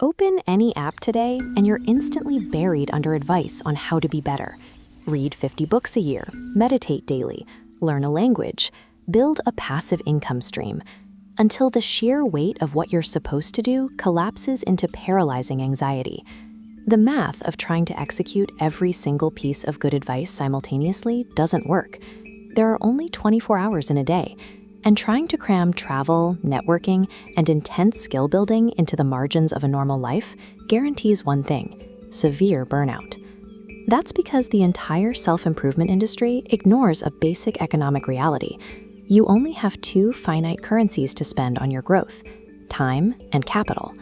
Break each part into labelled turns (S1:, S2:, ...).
S1: Open any app today and you're instantly buried under advice on how to be better. Read 50 books a year, meditate daily, learn a language, build a passive income stream, until the sheer weight of what you're supposed to do collapses into paralyzing anxiety. The math of trying to execute every single piece of good advice simultaneously doesn't work. There are only 24 hours in a day, and trying to cram travel, networking, and intense skill building into the margins of a normal life guarantees one thing: severe burnout. That's because the entire self-improvement industry ignores a basic economic reality. You only have two finite currencies to spend on your growth: time and capital.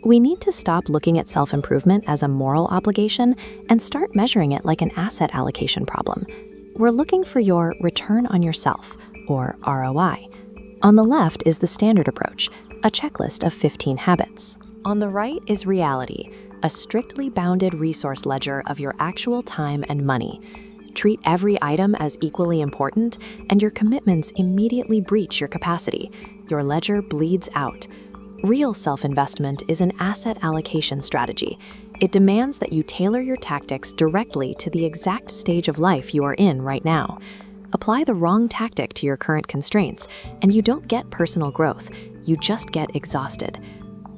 S1: We need to stop looking at self-improvement as a moral obligation and start measuring it like an asset allocation problem. We're looking for your return on yourself, or ROI. On the left is the standard approach, a checklist of 15 habits. On the right is reality, a strictly bounded resource ledger of your actual time and money. Treat every item as equally important, and your commitments immediately breach your capacity. Your ledger bleeds out. Real self-investment is an asset allocation strategy. It demands that you tailor your tactics directly to the exact stage of life you are in right now. Apply the wrong tactic to your current constraints, and you don't get personal growth, you just get exhausted.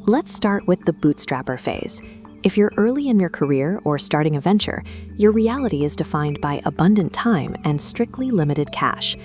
S1: Let's start with the bootstrapper phase. If you're early in your career or starting a venture, your reality is defined by abundant time and strictly limited cash.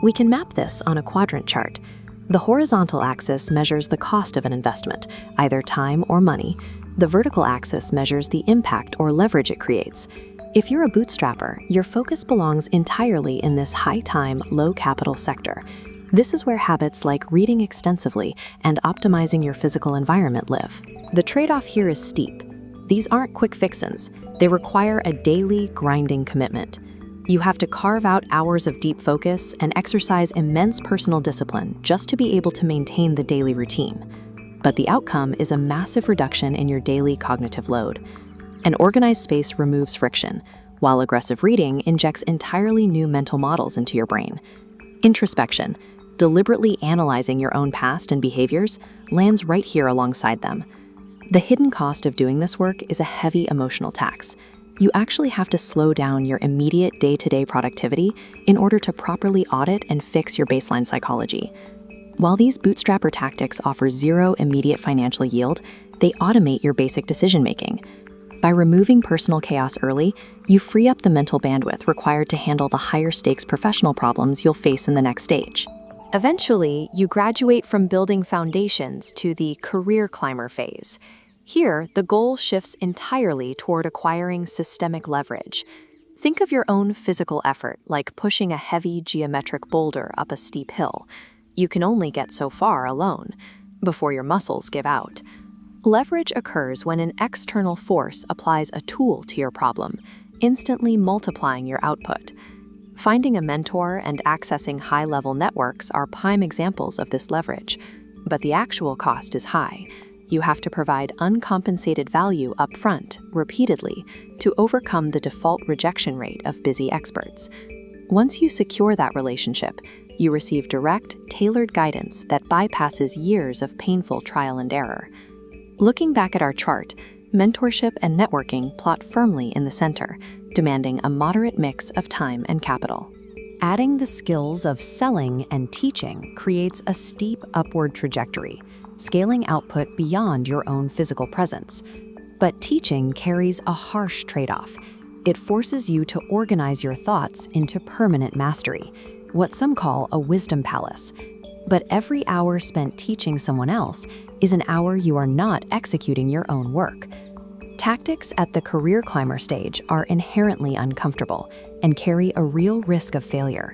S1: We can map this on a quadrant chart. The horizontal axis measures the cost of an investment, either time or money. The vertical axis measures the impact or leverage it creates. If you're a bootstrapper, your focus belongs entirely in this high-time, low-capital sector. This is where habits like reading extensively and optimizing your physical environment live. The trade-off here is steep. These aren't quick fixins. They require a daily, grinding commitment. You have to carve out hours of deep focus and exercise immense personal discipline just to be able to maintain the daily routine. But the outcome is a massive reduction in your daily cognitive load. An organized space removes friction, while aggressive reading injects entirely new mental models into your brain. Introspection, deliberately analyzing your own past and behaviors, lands right here alongside them. The hidden cost of doing this work is a heavy emotional tax. You actually have to slow down your immediate day-to-day productivity in order to properly audit and fix your baseline psychology. While these bootstrapper tactics offer zero immediate financial yield, they automate your basic decision-making. By removing personal chaos early, you free up the mental bandwidth required to handle the higher-stakes professional problems you'll face in the next stage. Eventually, you graduate from building foundations to the career climber phase. Here, the goal shifts entirely toward acquiring systemic leverage. Think of your own physical effort like pushing a heavy geometric boulder up a steep hill. You can only get so far alone, before your muscles give out. Leverage occurs when an external force applies a tool to your problem, instantly multiplying your output. Finding a mentor and accessing high-level networks are prime examples of this leverage, but the actual cost is high. You have to provide uncompensated value upfront, repeatedly, to overcome the default rejection rate of busy experts. Once you secure that relationship, you receive direct, tailored guidance that bypasses years of painful trial and error. Looking back at our chart, mentorship and networking plot firmly in the center, demanding a moderate mix of time and capital. Adding the skills of selling and teaching creates a steep upward trajectory, scaling output beyond your own physical presence. But teaching carries a harsh trade-off. It forces you to organize your thoughts into permanent mastery, what some call a wisdom palace. But every hour spent teaching someone else is an hour you are not executing your own work. Tactics at the career climber stage are inherently uncomfortable and carry a real risk of failure.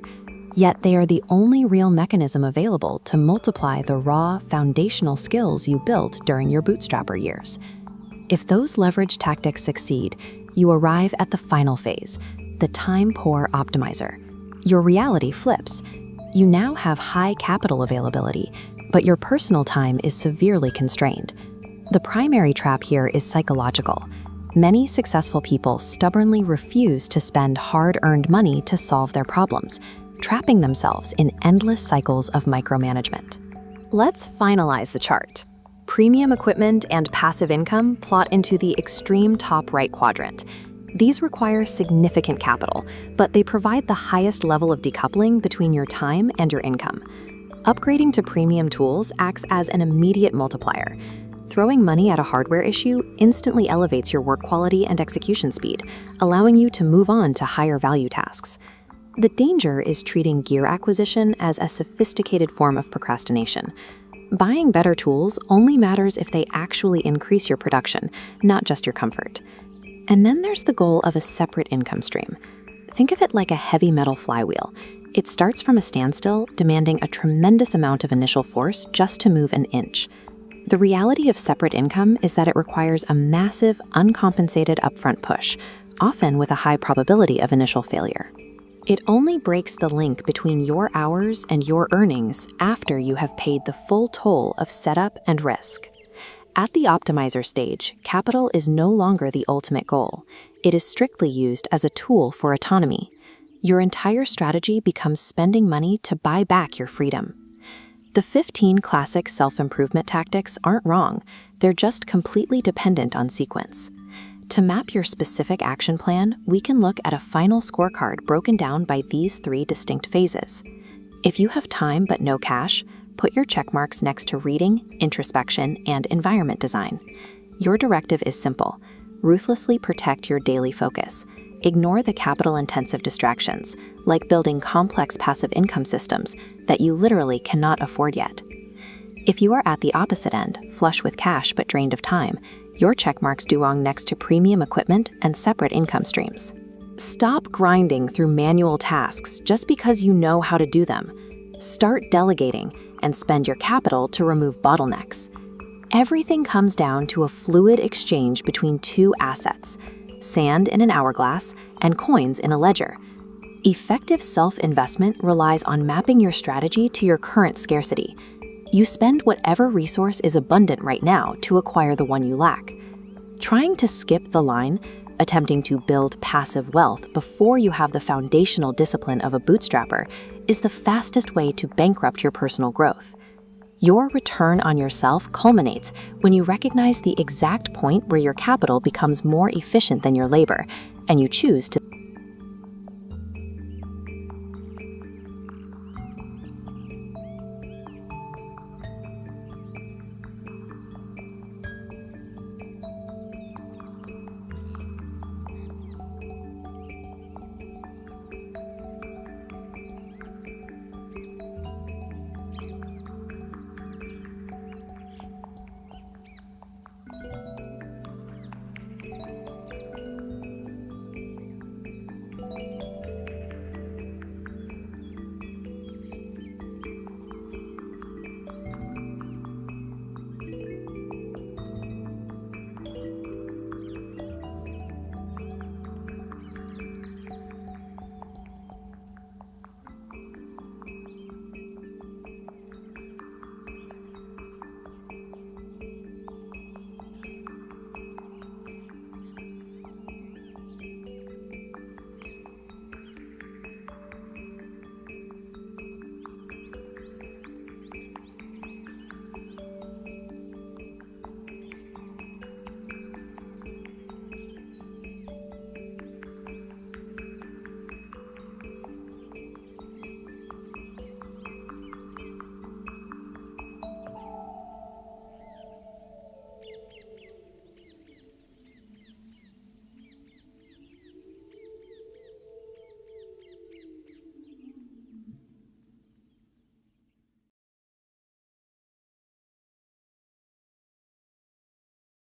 S1: Yet they are the only real mechanism available to multiply the raw, foundational skills you built during your bootstrapper years. If those leverage tactics succeed, you arrive at the final phase, the time-poor optimizer. Your reality flips. You now have high capital availability, but your personal time is severely constrained. The primary trap here is psychological. Many successful people stubbornly refuse to spend hard-earned money to solve their problems, trapping themselves in endless cycles of micromanagement. Let's finalize the chart. Premium equipment and passive income plot into the extreme top right quadrant. These require significant capital, but they provide the highest level of decoupling between your time and your income. Upgrading to premium tools acts as an immediate multiplier. Throwing money at a hardware issue instantly elevates your work quality and execution speed, allowing you to move on to higher value tasks. The danger is treating gear acquisition as a sophisticated form of procrastination. Buying better tools only matters if they actually increase your production, not just your comfort. And then there's the goal of a separate income stream. Think of it like a heavy metal flywheel. It starts from a standstill, demanding a tremendous amount of initial force just to move an inch. The reality of separate income is that it requires a massive, uncompensated upfront push, often with a high probability of initial failure. It only breaks the link between your hours and your earnings after you have paid the full toll of setup and risk. At the optimizer stage, capital is no longer the ultimate goal. It is strictly used as a tool for autonomy. Your entire strategy becomes spending money to buy back your freedom. The 15 classic self-improvement tactics aren't wrong, they're just completely dependent on sequence. To map your specific action plan, we can look at a final scorecard broken down by these 3 distinct phases. If you have time but no cash, put your check marks next to reading, introspection, and environment design. Your directive is simple: ruthlessly protect your daily focus. Ignore the capital-intensive distractions, like building complex passive income systems that you literally cannot afford yet. If you are at the opposite end, flush with cash but drained of time, your checkmarks belong next to premium equipment and separate income streams. Stop grinding through manual tasks just because you know how to do them. Start delegating and spend your capital to remove bottlenecks. Everything comes down to a fluid exchange between 2 assets: sand in an hourglass and coins in a ledger. Effective self-investment relies on mapping your strategy to your current scarcity. You spend whatever resource is abundant right now to acquire the one you lack. Trying to skip the line, attempting to build passive wealth before you have the foundational discipline of a bootstrapper, is the fastest way to bankrupt your personal growth. Your return on yourself culminates when you recognize the exact point where your capital becomes more efficient than your labor, and you choose to